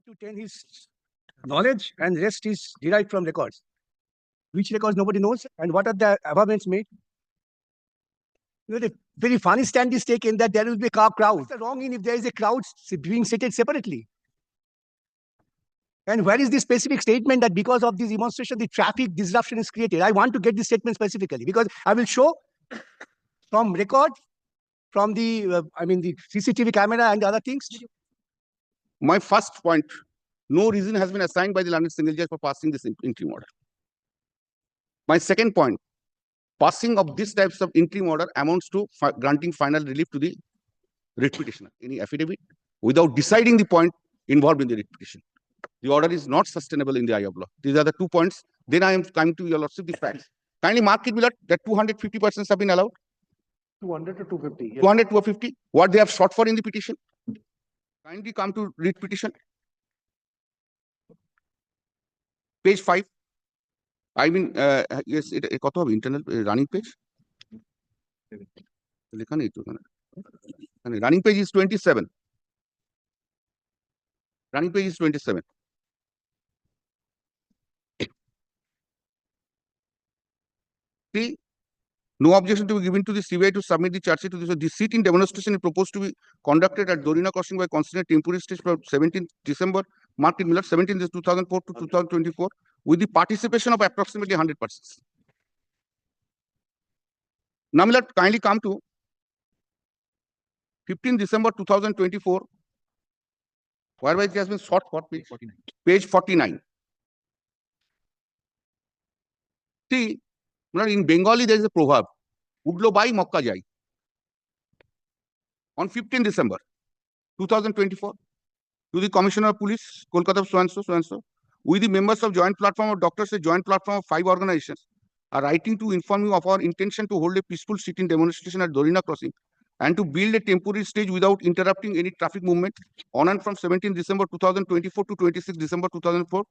to 10 his knowledge, and rest is derived from records. Which records nobody knows, and what are the amendments made? The very funny stand is taken that there will be a crowd. What's the wrong in if there is a crowd being seated separately? And where is the specific statement that because of this demonstration, the traffic disruption is created? I want to get this statement specifically because I will show from record, from the, the CCTV camera and other things. My first point, no reason has been assigned by the learned single judge for passing this interim order. My second point, passing of these types of interim order amounts to granting final relief to the writ petitioner, any affidavit, without deciding the point involved in the writ petition. The order is not sustainable in the eye of law. These are the 2 points. Then I am coming to your lordship, the facts. Kindly mark it, Millard, that 250 persons have been allowed. 200 to 250. Yes. 200 to 250. What they have sought for in the petition? Kindly come to writ petition. Page 5. I mean, yes, it কত হবে internal running page? Running page is 27. Running page is 27. See, no objection to be given to the CBI to submit the charge sheet to this. So the sit-in demonstration is proposed to be conducted at Dorina Crossing by constituted temporary stage from 17th December, marked in Miller, 17th 2004 to 2024, with the participation of approximately 100 persons. Now, Miller, kindly come to 15th December 2024, whereby it has been sought for page 49. Page 49. See, in Bengali, there is a proverb, Udlo bai mokka jai. On 15 December 2024, to the Commissioner of Police, Kolkata, so and so, we the members of joint platform of doctors, a joint platform of 5 organizations, are writing to inform you of our intention to hold a peaceful sit-in demonstration at Dorina Crossing and to build a temporary stage without interrupting any traffic movement on and from 17 December 2024 to 26 December 2004.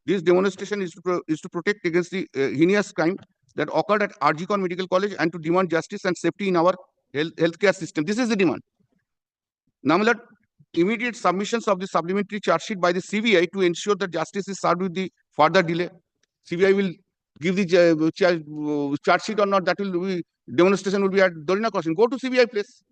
This demonstration is to protect against the heinous crime that occurred at Arjikon Medical College and to demand justice and safety in our healthcare system. This is the demand. Now, my lord, immediate submissions of the supplementary charge sheet by the CBI to ensure that justice is served with the further delay. CBI will give the charge sheet or not, that will be, demonstration will be at Dorina Crossing. Go to CBI place.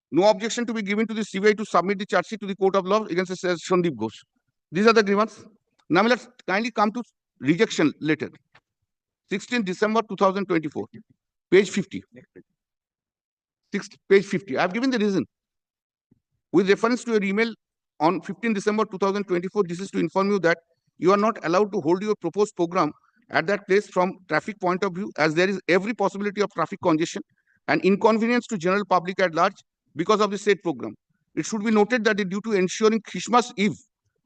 No objection to be given to the CBI to submit the charge sheet to the court of law against Sandeep Ghosh. These are the grievances. Now, let's kindly come to rejection letter. 16 December 2024, page 50. Page 50. I have given the reason. With reference to your email on 15 December 2024, this is to inform you that you are not allowed to hold your proposed program at that place from traffic point of view, as there is every possibility of traffic congestion and inconvenience to general public at large because of the said program. It should be noted that due to ensuring Christmas Eve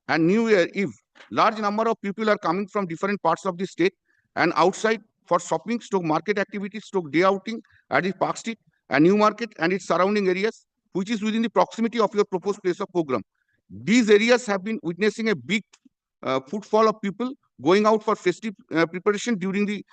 and New Year Eve, large number of people are coming from different parts of the state and outside for shopping, market activities, day outing at the Park Street and New Market and its surrounding areas, which is within the proximity of your proposed place of program. These areas have been witnessing a big footfall of people going out for festive preparation during the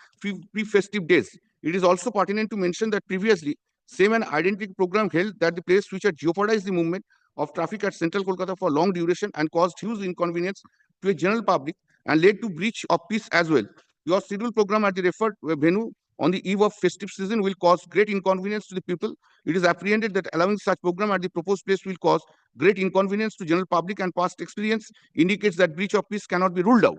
pre-festive days. It is also pertinent to mention that previously, same and identical program held at the place which had jeopardized the movement of traffic at Central Kolkata for long duration and caused huge inconvenience to a general public and led to breach of peace as well. Your scheduled program at the referred venue on the eve of festive season will cause great inconvenience to the people. It is apprehended that allowing such program at the proposed place will cause great inconvenience to general public, and past experience indicates that breach of peace cannot be ruled out.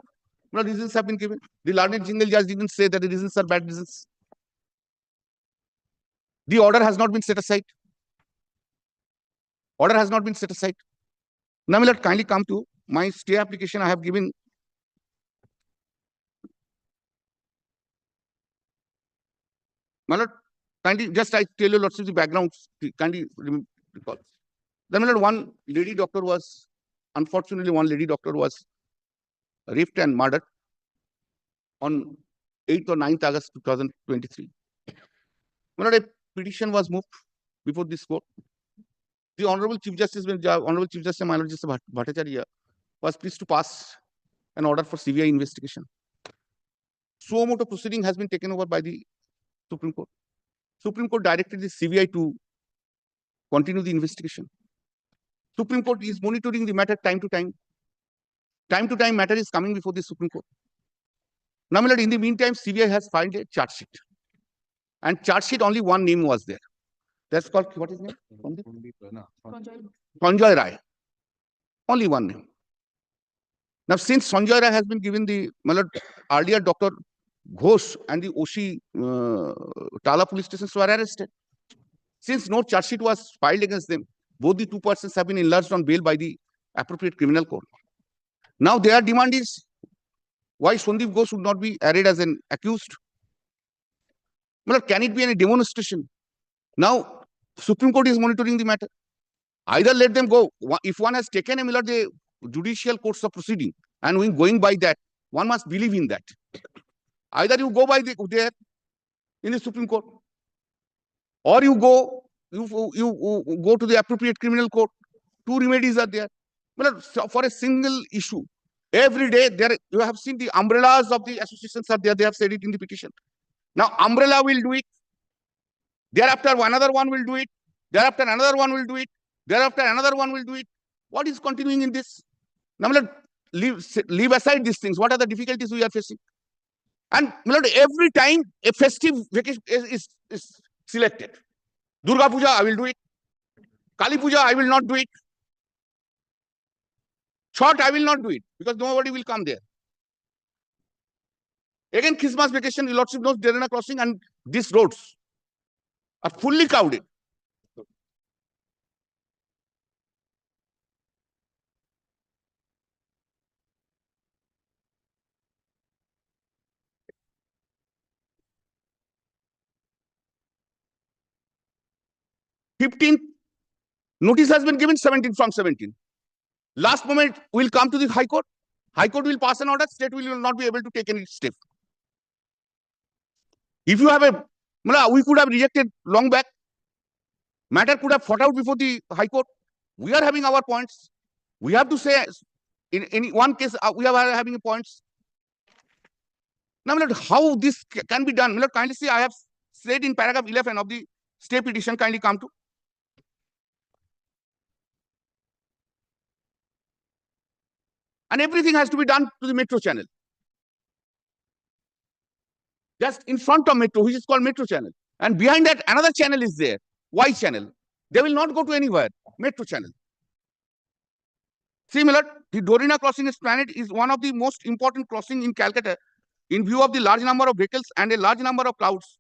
No reasons have been given. The learned single judge didn't say that the reasons are bad reasons. The order has not been set aside. Order has not been set aside. Now, let kindly come to my stay application. I have given. My lord, kindly just I tell you lots of the backgrounds. Kindly recall. Then, my lord, one lady doctor was, unfortunately, raped and murdered on 8th or 9th August 2023. My lord, a petition was moved before this court. The Honorable Chief Justice, my Lord Justice Bhattacharya, was pleased to pass an order for CBI investigation. Suo motu proceeding has been taken over by the Supreme Court. Supreme Court directed the CBI to continue the investigation. Supreme Court is monitoring the matter time to time. Time to time matter is coming before the Supreme Court. Now, my lord, in the meantime, CBI has filed a charge sheet. And charge sheet, only one name was there. That's called, what is his name? Sanjay Rai. Only one name. Now, since Sanjay Rai has been given the, my lord, earlier Dr. Ghosh and the Oshi Tala police stations were arrested. Since no charge sheet was filed against them, both the two persons have been enlarged on bail by the appropriate criminal court. Now their demand is why Sandeep Ghosh should not be arraigned as an accused. Well, can it be any demonstration? Now Supreme Court is monitoring the matter. Either let them go. If one has taken a the judicial course of proceeding and when going by that, one must believe in that. Either you go by there in the Supreme Court, or you go to the appropriate criminal court. Two remedies are there. Well, for a single issue, every day there you have seen the umbrellas of the associations are there. They have said it in the petition. Now umbrella will do it. Thereafter another one will do it. Thereafter another one will do it. Thereafter another one will do it. What is continuing in this? Now, leave aside these things. What are the difficulties we are facing? And every time a festive vacation is selected. Durga Puja, I will do it. Kali Puja, I will not do it. Chhath, I will not do it because nobody will come there. Again, Christmas vacation, your lordship knows Derana crossing and these roads are fully crowded. Notice has been given 17 from 17. Last moment, we'll come to the High Court. High Court will pass an order, state will not be able to take any step. If you have we could have rejected long back. Matter could have fought out before the High Court. We are having our points. We have to say, in one case, we are having points. Now, how this can be done? Kindly see, I have said in paragraph 11 of the stay petition, kindly come to. And everything has to be done to the metro channel. Just in front of metro, which is called metro channel. And behind that, another channel is there. Y channel. They will not go to anywhere. Metro channel. Similar, the Dorina crossing esplanade is one of the most important crossing in Calcutta in view of the large number of vehicles and a large number of crowds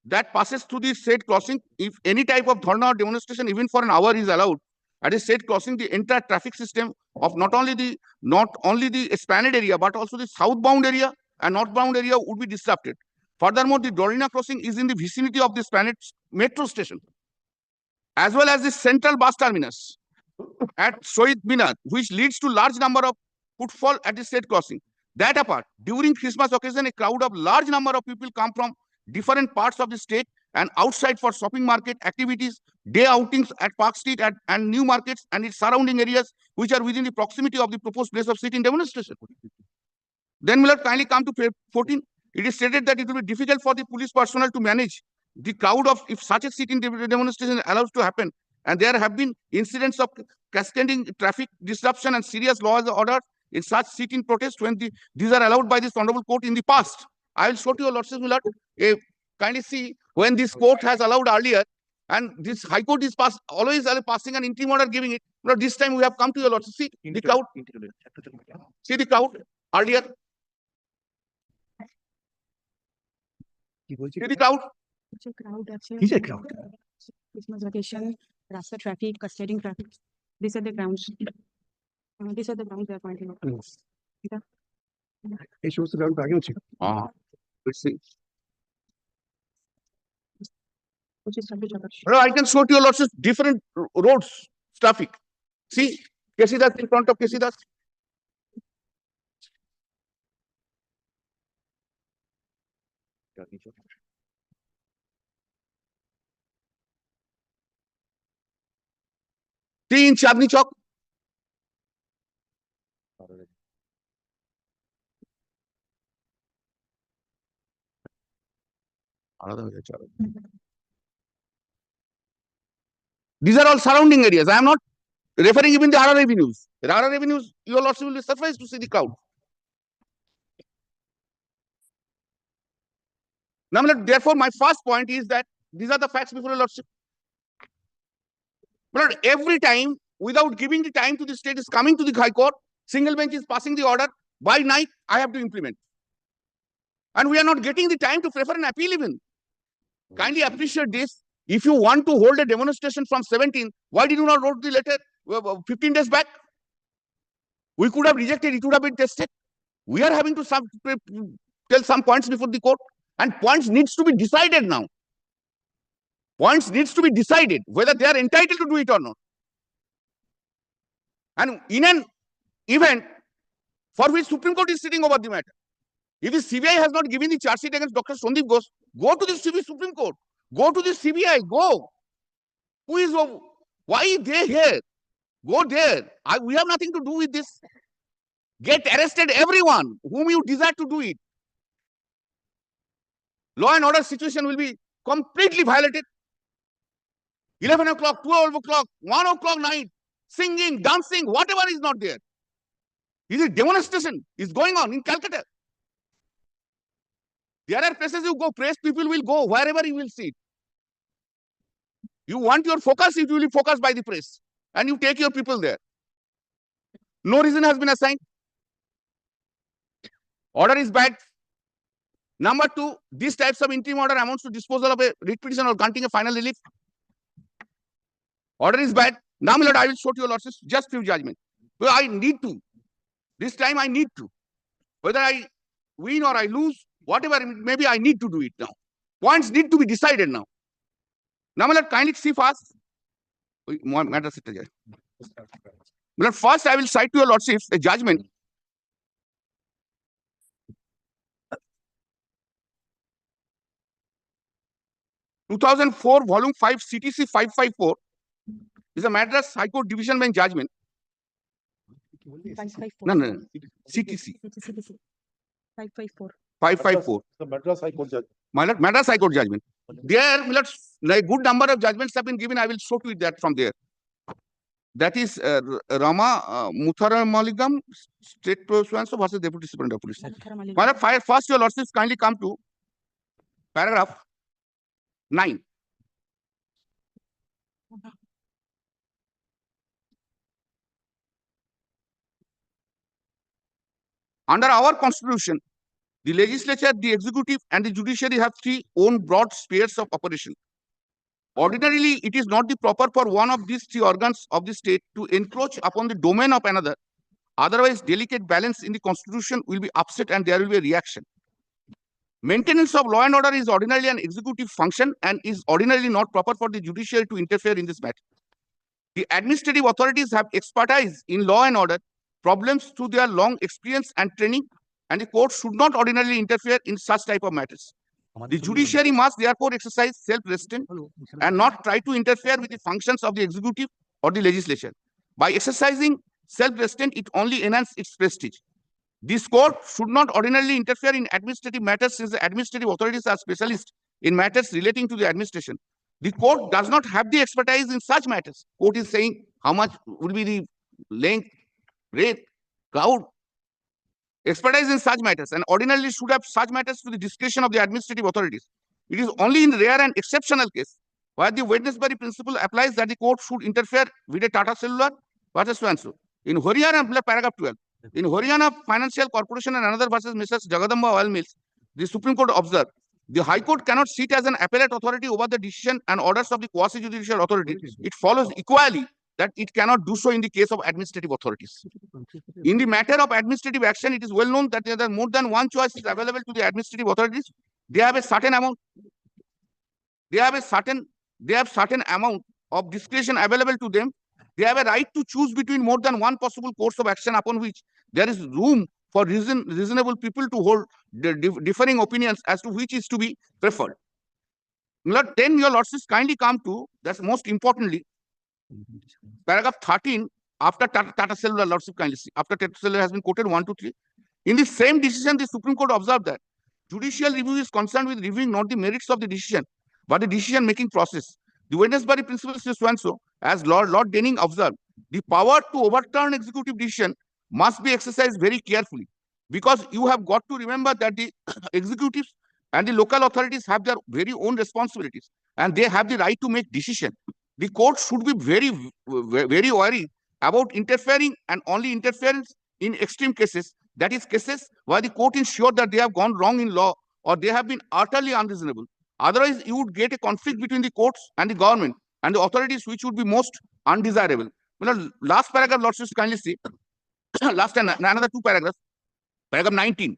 that passes through the said crossing. If any type of dharna or demonstration, even for an hour, is allowed at a said crossing, the entire traffic system of not only the esplanade area, but also the southbound area and northbound area would be disrupted. Furthermore, the Dorina crossing is in the vicinity of the esplanade metro station, as well as the central bus terminus at Shohid Minar, which leads to large number of footfall at the said crossing. That apart, during Christmas occasion, a crowd of large number of people come from different parts of the state and outside for shopping market activities, day outings at Park Street and New Markets and its surrounding areas, which are within the proximity of the proposed place of sit-in demonstration. Then will kindly come to 14. It is stated that it will be difficult for the police personnel to manage the crowd of if such a sit-in demonstration allows to happen. And there have been incidents of cascading traffic disruption and serious law orders in such sit-in protests when these are allowed by this honorable court in the past. I will show to your lordship, kindly see when this court has allowed earlier, and this High Court is always passing an interim order giving it. But this time we have come to your lordship. See the crowd. See the crowd earlier. See the crowd. He's a crowd. Christmas vacation, Rasta traffic, custodian traffic. These are the grounds. These are the grounds they are pointing out. It shows the ground back. Let's see. Which is I can show to your lordship different roads, traffic. See, Kesidas in front of Kesidas. See in Chandni Chowk. These are all surrounding areas. I am not referring even the RR revenues. The RR revenues, your lordship will be surprised to see the crowd. Now, therefore, my first point is that these are the facts before your lordship. But every time, without giving the time to the state, is coming to the High Court, single bench is passing the order, by night, I have to implement. And we are not getting the time to prefer an appeal even. Kindly appreciate this. If you want to hold a demonstration from 17, why did you not write the letter 15 days back? We could have rejected, it would have been tested. We are having to tell some points before the court, and points needs to be decided now. Points needs to be decided whether they are entitled to do it or not. And in an event for which Supreme Court is sitting over the matter, if the CBI has not given the charge sheet against Dr. Sandeep Ghosh, go to the Supreme Court. Go to the CBI. Go. Who is? Why they here? Go there. We have nothing to do with this. Get arrested everyone whom you desire to do it. Law and order situation will be completely violated. 11 o'clock, 12 o'clock, 1 o'clock night, singing, dancing, whatever is not there. Is a demonstration is going on in Calcutta. There are places you go, press people will go wherever you will see it. You want your focus, it will be focused by the press. And you take your people there. No reason has been assigned. Order is bad. Number two, these types of interim order amounts to disposal of a writ petition or granting a final relief. Order is bad. Now, my lord, I will show to your lordships just few judgment. So I need to. This time I need to. Whether I win or I lose, whatever, maybe I need to do it now. Points need to be decided now. Now, my lord, kindly see fast. First, I will cite to your lordships a judgment. (2004) Volume 5, CTC 554 is a Madras High Court Division Bench judgment. 554. No. CTC 554. 554. The Madras High Court judge. My lord, Madras High Court judgment. There, my lord, a good number of judgments have been given. I will show to you that from there. That is Rama Mutharamalingam, State so versus Deputy Superintendent of Police. My lord, first your lordships kindly come to paragraph 9. Under our constitution, the legislature, the executive, and the judiciary have three own broad spheres of operation. Ordinarily, it is not the proper for one of these three organs of the state to encroach upon the domain of another. Otherwise, delicate balance in the constitution will be upset and there will be a reaction. Maintenance of law and order is ordinarily an executive function and is ordinarily not proper for the judiciary to interfere in this matter. The administrative authorities have expertise in law and order problems through their long experience and training, and the court should not ordinarily interfere in such type of matters. The judiciary must therefore exercise self-restraint and not try to interfere with the functions of the executive or the legislature. By exercising self-restraint, it only enhances its prestige. This court should not ordinarily interfere in administrative matters since the administrative authorities are specialists in matters relating to the administration. The court does not have the expertise in such matters. Court is saying how much will be the length, rate, crowd, expertise in such matters, and ordinarily should have such matters to the discretion of the administrative authorities. It is only in rare and exceptional case where the Wednesbury principle applies that the court should interfere with a Tata Cellular versus so and so. In Haryana, paragraph 12, in Haryana Financial Corporation and another versus Mrs. Jagadamba Oil Mills, the Supreme Court observed the High Court cannot sit as an appellate authority over the decision and orders of the quasi-judicial authority. It follows equally that it cannot do so in the case of administrative authorities. In the matter of administrative action, it is well known that there are more than one choice is available to the administrative authorities. They have a certain amount. They have certain amount of discretion available to them. They have a right to choose between more than one possible course of action upon which there is room for reasonable people to hold differing opinions as to which is to be preferred. Then your lordships kindly come to, that's most importantly, paragraph 13, after Tata Cellular, lordship kindly see, after Tata Cellular has been quoted 1, 2, 3. In the same decision, the Supreme Court observed that judicial review is concerned with reviewing not the merits of the decision, but the decision-making process. The Wednesbury principle is so and so, as Lord Denning observed, The power to overturn executive decision must be exercised very carefully, because you have got to remember that the executives and the local authorities have their very own responsibilities, and they have the right to make decision. The court should be very wary about interfering, and only interference in extreme cases, that is cases where the court is sure that they have gone wrong in law or they have been utterly unreasonable. Otherwise, you would get a conflict between the courts and the government and the authorities, which would be most undesirable. Last paragraph, Lordships, kindly see. Last and another two paragraphs. Paragraph 19.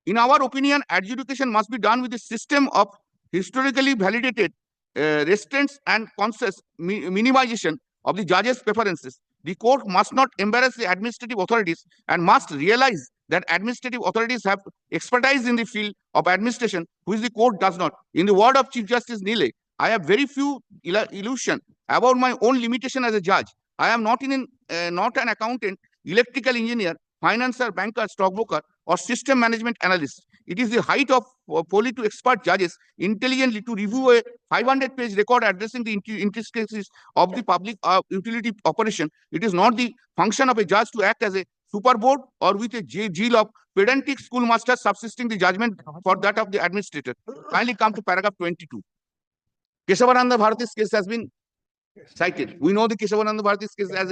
In our opinion, adjudication must be done with a system of historically validated restraints and conscious minimization of the judge's preferences. The court must not embarrass the administrative authorities and must realize that administrative authorities have expertise in the field of administration, which the court does not. In the word of Chief Justice Nile, I have very few illusion about my own limitation as a judge. I am not not an accountant, electrical engineer, financer, banker, stockbroker, or system management analyst. It is the height of folly to expert judges intelligently to review a 500-page record addressing the intricacies of the public utility operation. It is not the function of a judge to act as a superboard or with a zeal of pedantic schoolmaster subsisting the judgment for that of the administrator. Kindly come to paragraph 22. Keshavananda Bharati's case has been cited. We know the Keshavananda Bharati's case as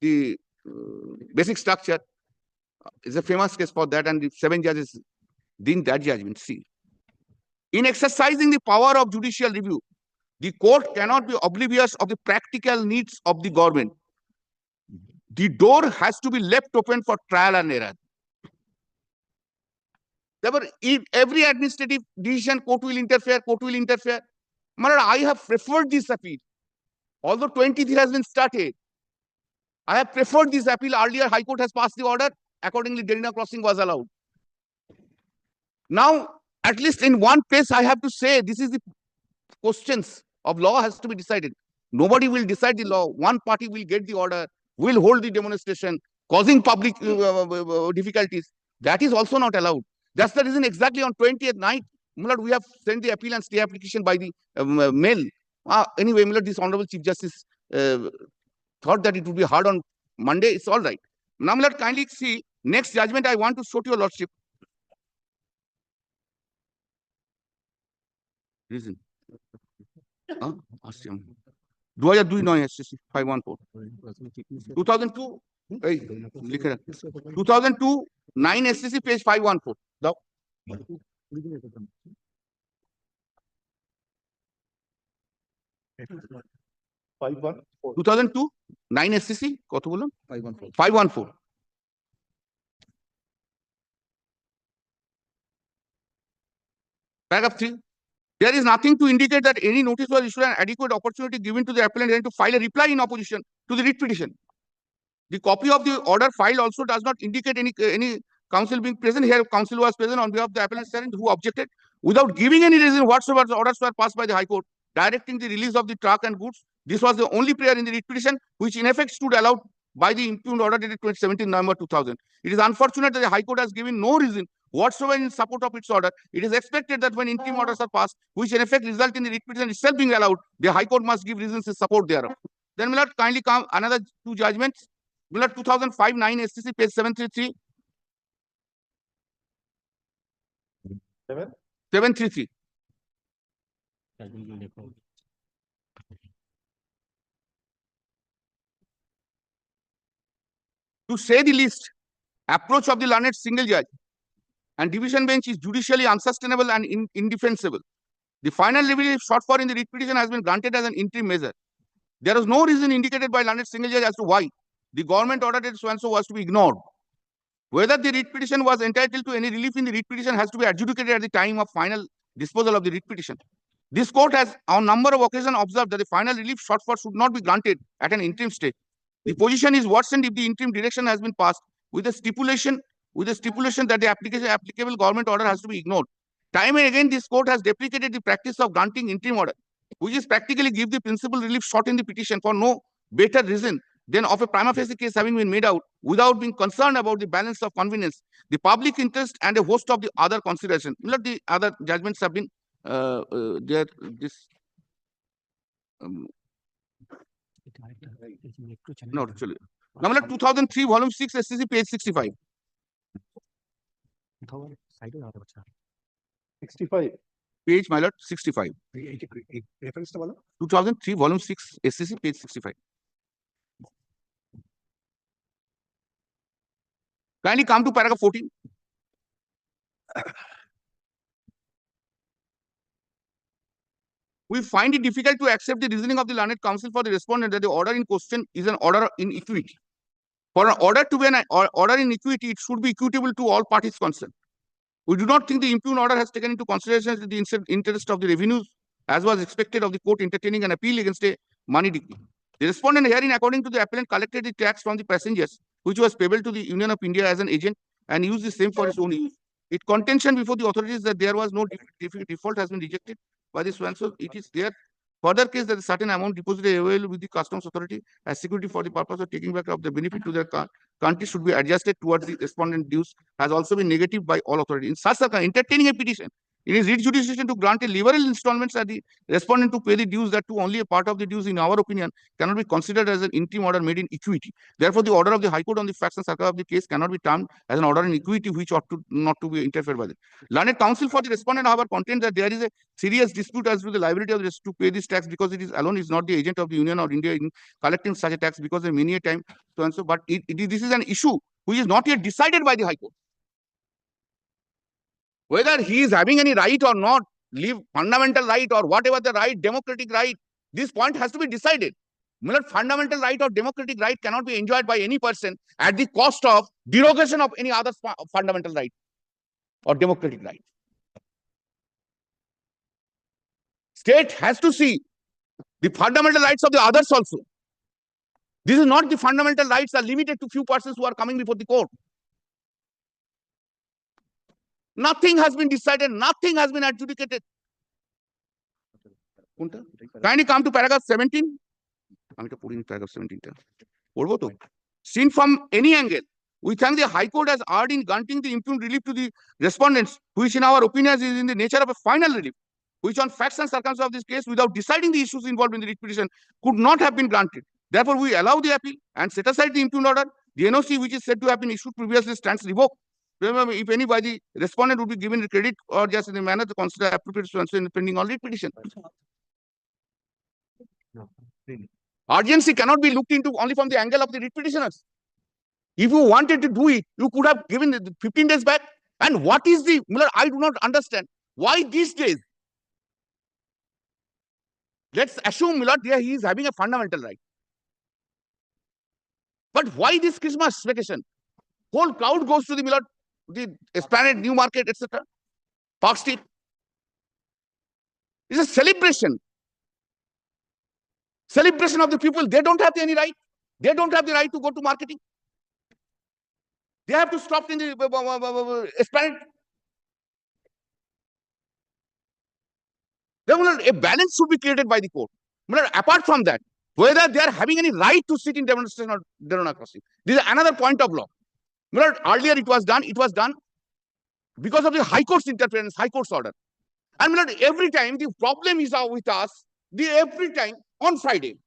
the basic structure is a famous case for that, and the 7 judges didn't that judgment. See, in exercising the power of judicial review, the court cannot be oblivious of the practical needs of the government. The door has to be left open for trial and error. Therefore, in every administrative decision, court will interfere. I have preferred this appeal. Although 20th has been started, I have preferred this appeal. Earlier, High Court has passed the order. Accordingly, Derina crossing was allowed. Now, at least in one place, I have to say, this is the questions of law has to be decided. Nobody will decide the law. One party will get the order, will hold the demonstration, causing public difficulties. That is also not allowed. That's the reason exactly on 20th night, we have sent the appeal and stay application by the mail. Anyway, this Honorable Chief Justice thought that it would be hard on Monday. It's all right. Now, kindly see, next judgment I want to show to your Lordship. Reason. 2002 9 SCC 514. 2002. 2002 9 SCC page 514. Now. 2002 9 SCC কত বললাম 514 paragraph 3. There is nothing to indicate that any notice was issued and adequate opportunity given to the appellant to file a reply in opposition to the writ petition. The copy of the order filed also does not indicate any counsel being present. Here, counsel was present on behalf of the appellant who objected without giving any reason whatsoever. The orders were passed by the High Court directing the release of the truck and goods. This was the only prayer in the writ petition, which in effect stood allowed by the impugned order dated 17 November 2000. It is unfortunate that the High Court has given no reason whatsoever in support of its order. It is expected that when interim orders are passed, which in effect result in the writ petition itself being allowed, the High Court must give reasons in support thereof. Then, my lord, kindly come another 2 judgments. My lord, 2005 9 SCC page 733. 733. To say the least, approach of the learned single judge and division bench is judicially unsustainable and indefensible. The final relief sought for in the writ petition has been granted as an interim measure. There is no reason indicated by learned single judge as to why the government order that so-and-so was to be ignored. Whether the writ petition was entitled to any relief in the writ petition has to be adjudicated at the time of final disposal of the writ petition. This court has on number of occasions observed that the final relief sought for should not be granted at an interim stage. The position is worsened if the interim direction has been passed with a stipulation that the applicable government order has to be ignored. Time and again, this court has deprecated the practice of granting interim order, which is practically give the principal relief sought in the petition for no better reason than of a prima facie case having been made out without being concerned about the balance of convenience, the public interest, and a host of the other considerations. The other judgments have been there. No, actually. Number 2003, volume 6, SCC, page 65. 65 Page, my lord, 65. reference to bolo 2003, volume 6, SCC, page 65. Kindly come to paragraph 14. We find it difficult to accept the reasoning of the learned counsel for the respondent that the order in question is an order in equity. For an order to be an order in equity, it should be equitable to all parties concerned. We do not think the impugned order has taken into consideration the interest of the revenues, as was expected of the court entertaining an appeal against a money decree. The respondent herein, according to the appellant, collected the tax from the passengers, which was payable to the Union of India as an agent, and used the same for its own use. Its contention before the authorities that there was no default has been rejected by the so it is there. Further case that a certain amount deposited available with the customs authority as security for the purpose of taking back of the benefit to their country should be adjusted towards the respondent dues has also been negative by all authorities. In such a entertaining a petition, it is read jurisdiction to grant a liberal installments at the respondent to pay the dues that to only a part of the dues, in our opinion, cannot be considered as an interim order made in equity. Therefore, the order of the High Court on the facts and circumstances of the case cannot be termed as an order in equity which ought to not to be interfered by. Learned counsel for the respondent, however, contends that there is a serious dispute as to the liability of the to pay this tax because it is alone is not the agent of the Union or India in collecting such a tax because of many a time so and so. But this is an issue which is not yet decided by the High Court. Whether he is having any right or not, leave fundamental right or whatever the right, democratic right, this point has to be decided. Fundamental right or democratic right cannot be enjoyed by any person at the cost of derogation of any other fundamental right or democratic right. State has to see the fundamental rights of the others also. This is not the fundamental rights are limited to few persons who are coming before the court. Nothing has been decided, nothing has been adjudicated. Kindly come to paragraph 17. I'm putting paragraph 17. Seen from any angle, we thank the High Court has erred in granting the impugned relief to the respondents, which in our opinion is in the nature of a final relief, which on facts and circumstances of this case, without deciding the issues involved in the writ petition, could not have been granted. Therefore, we allow the appeal and set aside the impugned order. The NOC, which is said to have been issued previously, stands revoked. Remember, if any by the respondent would be given credit or just in a manner to consider appropriate to answer in the pending on writ petition. Urgency cannot be looked into only from the angle of the writ petitioners. If you wanted to do it, you could have given it 15 days back. And what is the, I do not understand why these days. Let's assume, he is having a fundamental right. But why this Christmas vacation? Whole crowd goes to the Esplanade, New Market, etc. Park Street. It's a celebration. Celebration of the people. They don't have any right. They don't have the right to go to marketing. They have to stop in the Esplanade. A balance should be created by the court. Apart from that, whether they are having any right to sit in demonstration or democracy. This is another point of law. Earlier it was done because of the High Court's interference, High Court's order. And every time the problem is with us, every time on Friday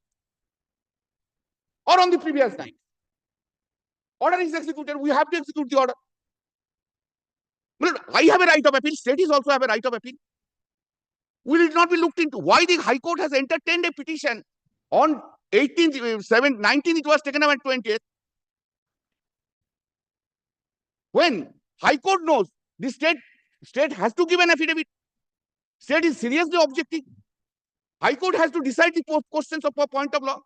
or on the previous night, order is executed, we have to execute the order. I have a right of appeal, state is also have a right of appeal. Will it not be looked into? Why the High Court has entertained a petition on 18th, 7th, 19th, it was taken up at 20th. When High Court knows the state has to give an affidavit. State is seriously objecting. High Court has to decide the questions of a point of law.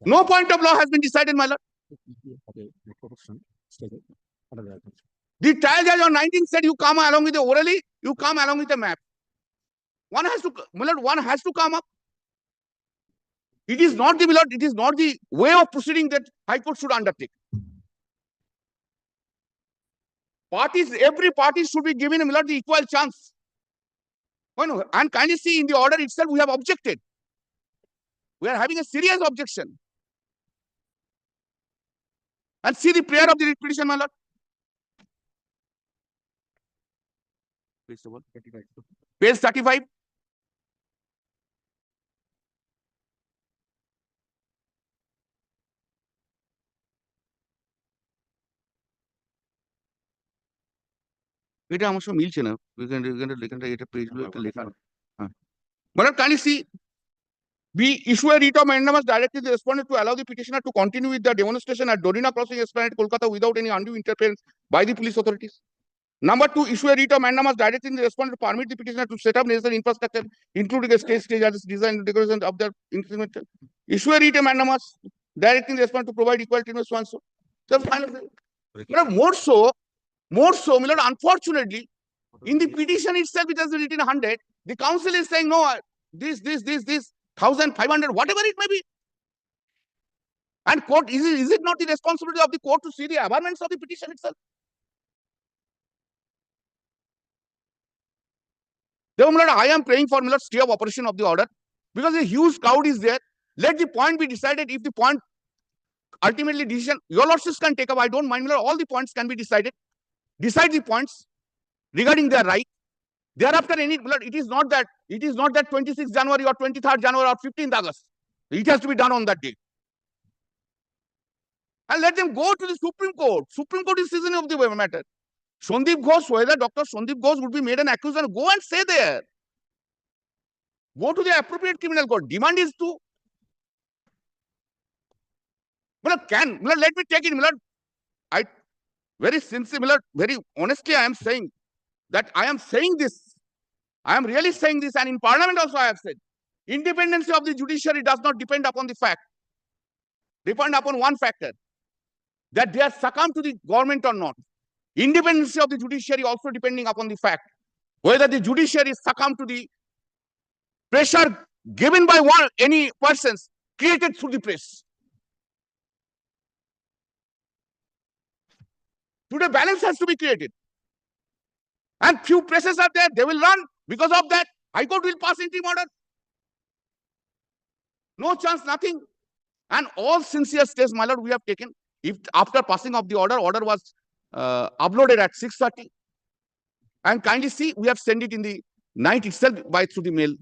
No point of law has been decided, my lord. The trial judge on 19th said you come along with the orally, you come along with the map. One has to come up. It is not the way of proceeding that High Court should undertake. Every party should be given the equal chance. And kindly see in the order itself, we have objected. We are having a serious objection. And see the prayer of the writ petition, my lord. Page 35. এটা আমার সঙ্গে মিলছে না এখানটা এটা পেজগুলো একটা লেখা হ্যাঁ মানে kindly see we issue a writ of mandamus directing the respondent to allow the petitioner to continue with the demonstration at Dorina Crossing Esplanade, Kolkata without any undue interference by the police authorities. Number two, issue a writ of mandamus directing the respondent to permit the petitioner to set up necessary infrastructure, including a stage design and decoration of their instrumental. Issue a writ of mandamus directing the respondent to provide equal treatment so and so. So finally, more so, my lord, unfortunately, in the petition itself, it has been written 100. The council is saying no, this, 1,500, whatever it may be. And court, is it not the responsibility of the court to see the averments of the petition itself? Therefore, my lord, I am praying for my lord, stay of operation of the order because a huge crowd is there. Let the point be decided. If the point ultimately decision, your lordships can take up. I don't mind, my lord, all the points can be decided. Decide the points regarding their right. Thereafter, it is not that 26th January or 23rd January or 15th August. It has to be done on that day. And let them go to the Supreme Court. Supreme Court is seasoning of the matter. Sandeep Ghosh, whether Dr. Sandeep Ghosh would be made an accuser, go and say there. Go to the appropriate criminal court. Demand is to. Let me take it. I very sincere, very honestly, I am saying that I am saying this. I am really saying this, and in Parliament also I have said, independence of the judiciary does not depend upon the fact, depend upon one factor, that they are succumbed to the government or not. Independence of the judiciary also depending upon the fact whether the judiciary is succumbed to the pressure given by any persons created through the press. Today, balance has to be created. And few presses are there, they will run. Because of that, High Court will pass interim order. No chance, nothing. And all sincere steps, my lord, we have taken. If after passing of the order was uploaded at 6:30. And kindly see, we have sent it in the night itself through the mail.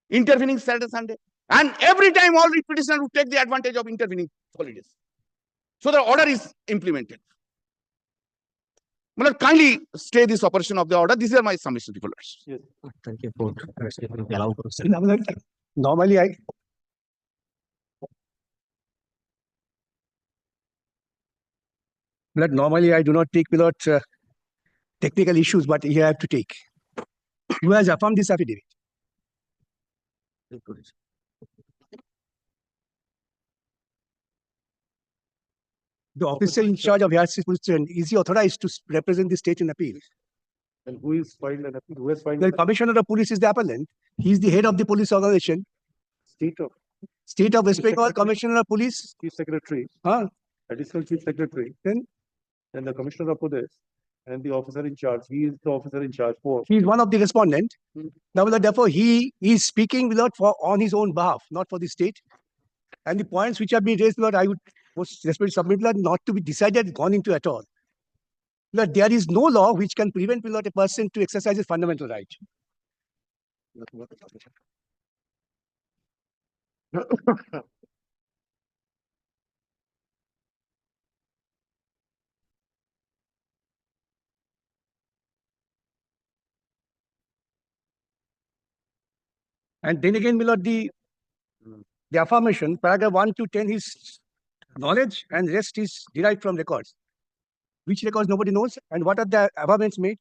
Intervening Saturday, Sunday. And every time all the petitioners would take the advantage of intervening holidays. So the order is implemented. Kindly stay this operation of the order. These are my submissions, people. Yes. Thank you for allowing us. Normally, I do not take without technical issues, but here I have to take. Who has affirmed this affidavit? The officer in charge of Yardsticks Police Station, is he authorized to represent the state in appeal? And who is filed an appeal? Who has filed The Commissioner of Police is the appellant. He is the head of the police organization. State of West Bengal Commissioner of Police. Chief Secretary, Huh? Additional Chief Secretary, Then and the Commissioner of Police, and the officer in charge. He is the officer in charge for. he is one of the respondent. Hmm. Now, therefore, he is speaking without on his own behalf, not for the state. And the points which have been raised, Lord, I would most respectfully submit, Lord, not to be decided, gone into at all. Lord, there is no law which can prevent Lord, a person to exercise his fundamental right. And then again, Lord, the affirmation, paragraph 1 to 10 is knowledge and rest is derived from records. Which records nobody knows, and what are the affirmance made?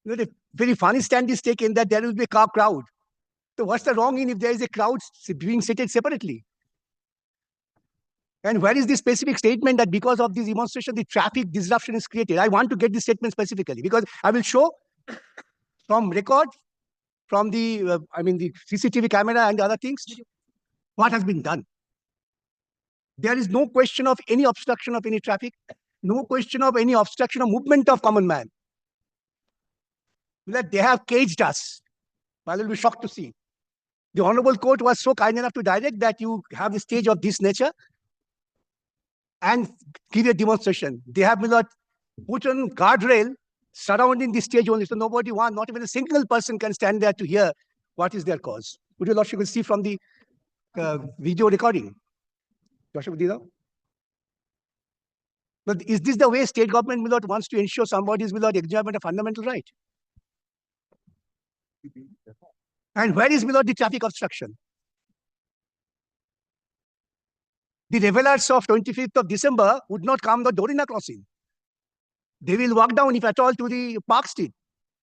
The very funny stand is taken that there will be a crowd. So what's the wrong in if there is a crowd being seated separately? And where is the specific statement that because of this demonstration, the traffic disruption is created? I want to get this statement specifically because I will show from record, from the, the CCTV camera and other things, what has been done. There is no question of any obstruction of any traffic, no question of any obstruction of movement of common man. That they have caged us. I will be shocked to see. The Honorable Court was so kind enough to direct that you have a stage of this nature and give a demonstration. They have not put on guardrail surrounding the stage only. So nobody not even a single person can stand there to hear what is their cause. Would your lordship see from the video recording? Lordship, But is this the way state government will not wants to ensure somebody is without enjoyment of fundamental right? And where is without the traffic obstruction? The revelers of 25th of December would not come the Dorina crossing. They will walk down, if at all, to the Park Street.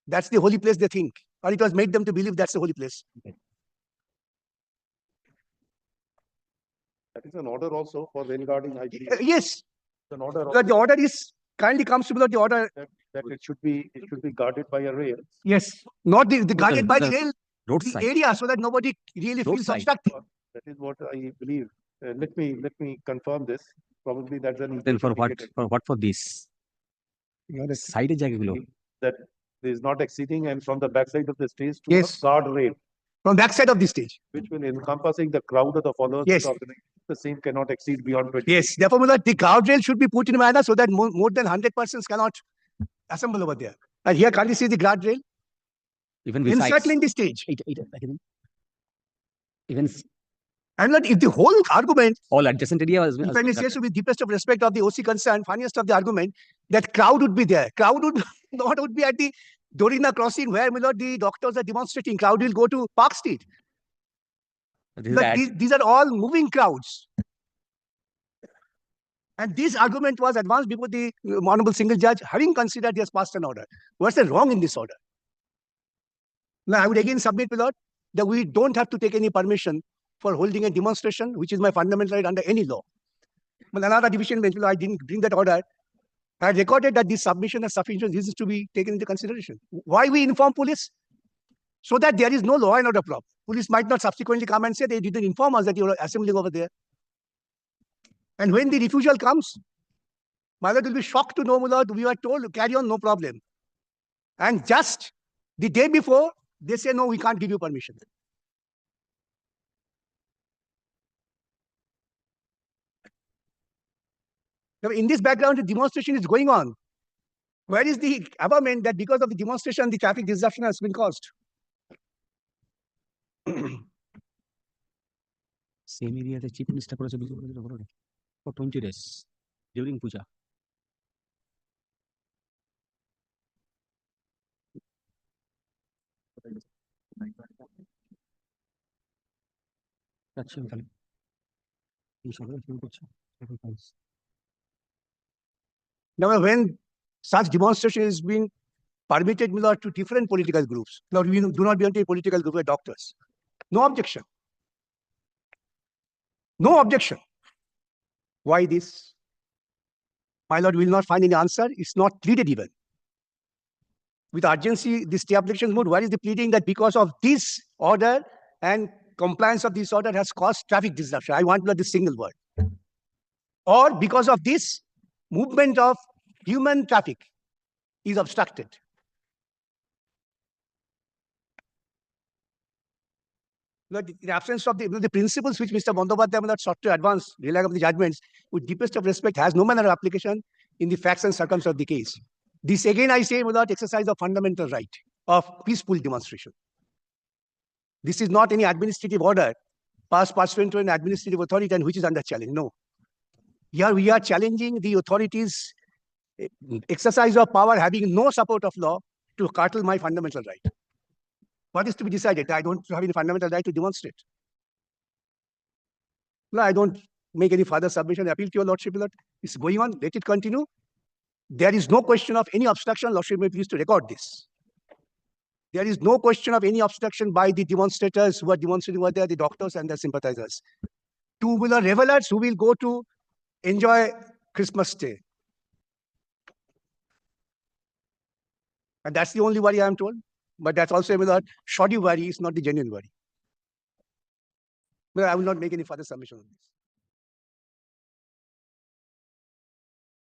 That's the holy place, they think. Or it was made them to believe that's the holy place. That is an order also for rail guarding, I believe. Yes, An order but the order is kindly comes to the order. that it should be guarded by a rail. Yes, not the guarded by the rail, the roadside. area, so that nobody really feels Roadside. obstructed. That is what I believe. Let me confirm this. Probably that's an. Then for what? indicated For this? Side জায়গাগুলো। That is not exceeding, and from the backside of the stage to Yes. a guard rail, From back side of the stage. which will encompassing the crowd of the followers. Yes. of the organization. The same cannot exceed beyond 20. Yes, therefore, Mullah, the guardrail should be put in a manner so that more than 100 persons cannot assemble over there. And here, can't you see the guardrail? Even besides. Encircling the stage. Even And not if the whole argument, all adjacent area was. defendant says, with deepest of respect of the OC concern, funniest of the argument, that crowd would be there. Crowd would not would be at the Dorina crossing where Mullah, the doctors are demonstrating. Crowd will go to Park Street. But these are all moving crowds. And this argument was advanced before the honorable single judge, having considered he has passed an order. What's the wrong in this order? Now, I would again submit, my lord, that we don't have to take any permission for holding a demonstration, which is my fundamental right under any law. But another division bench, I didn't bring that order. I recorded that this submission has sufficient reasons to be taken into consideration. Why we inform police? So that there is no law and order problem. Police might not subsequently come and say they didn't inform us that you were assembling over there. And when the refusal comes, my lord will be shocked to know, my lord, we were told, carry on, no problem. And just the day before, they say, no, we can't give you permission. Now, in this background, the demonstration is going on. Where is the government that because of the demonstration, the traffic disruption has been caused? Same area the chief minister for 20 days during puja. Now, when such demonstration is being permitted, my lord, to different political groups. Now, we do not belong to a political group of doctors. No objection. No objection. Why this? My lord will not find any answer. It's not pleaded even. With urgency, this stay application mode, where is the pleading that because of this order and compliance of this order has caused traffic disruption? I want this single word. Or because of this, movement of human traffic is obstructed. In absence of the principles which Mr. Bandyopadhyay sought to advance, relying on the judgments, with deepest of respect, has no manner of application in the facts and circumstances of the case. This again, I say, without exercise of fundamental right of peaceful demonstration. This is not any administrative order passed pursuant to an administrative authority and which is under challenge. No. Here we are challenging the authorities' exercise of power having no support of law to curtail my fundamental right. What is to be decided? I don't have any fundamental right to demonstrate. No, I don't make any further submission. I appeal to your lordship that it's going on. Let it continue. There is no question of any obstruction. Lordship may please to record this. There is no question of any obstruction by the demonstrators who are demonstrating over there, the doctors and their sympathizers. Two-wheeler revelers who will go to enjoy Christmas Day. And that's the only worry I am told. But that's also a shoddy worry, it's not the genuine worry. But I will not make any further submission on this.